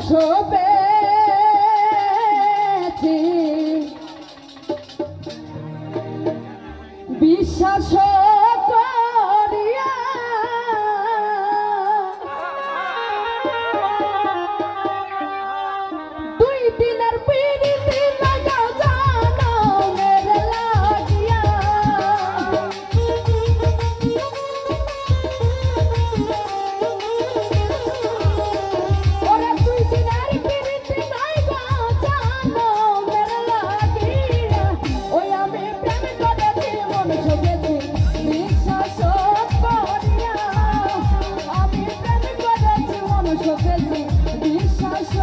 বিশ্বাস পেয়েছি বিশ্বাস করিয়া দুই দিনের পিড়িতি লাগাও জানো মেরে লাগিয়া ওরে দুই দিনের পিড়িতি লাগাও জানো মেরে লাগিয়া ওই আমি প্রেম করেছি মন ঠকেছি বিশ্বাস করিয়া আমি প্রেম করেছি মন ঠকেছি বিশ্বাস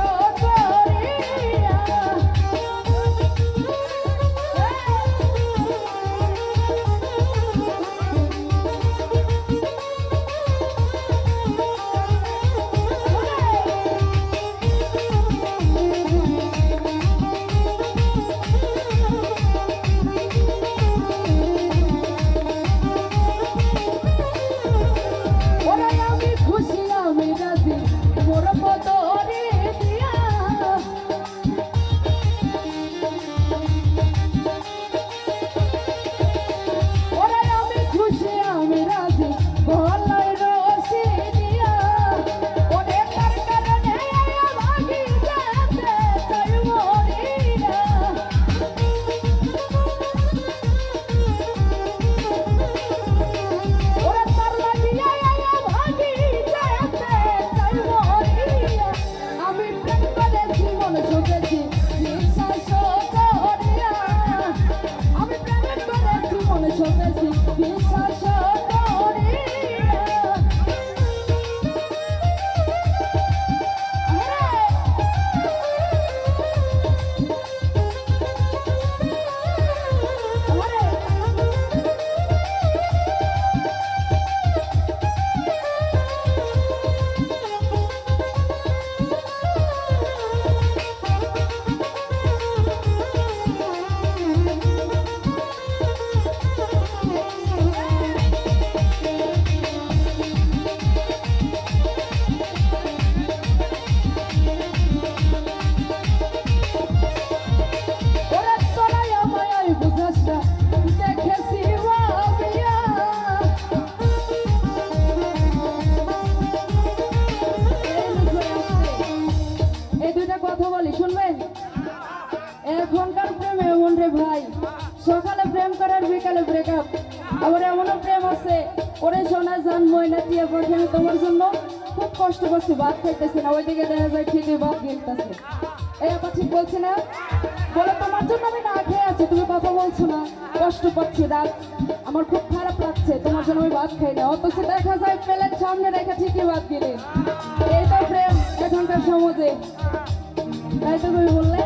শুনবেন এখনকার প্রেম এমন রে ভাই সকালে প্রেম করার বিকালে ব্রেকআপ আবার এমনও প্রেম আছে ওরে সোনা জান ময়না টিয়া পাখি আমি তোমার জন্য খুব কষ্ট করছি ভাত খাইতেছি না ওইদিকে দেখা যায় ঠিকই ভাত গিলতেছে এই আপা ঠিক বলছি না বলে তোমার জন্য আমি না খেয়ে আছি তুমি কথা বলছো না কষ্ট পাচ্ছি রাত আমার খুব খারাপ লাগছে তোমার জন্য আমি ভাত খাই না অথচ দেখা যায় প্লেট সামনে রেখে ঠিকই ভাত গিলে এই তো প্রেম এখনকার সমাজে তাই তো তুমি বললে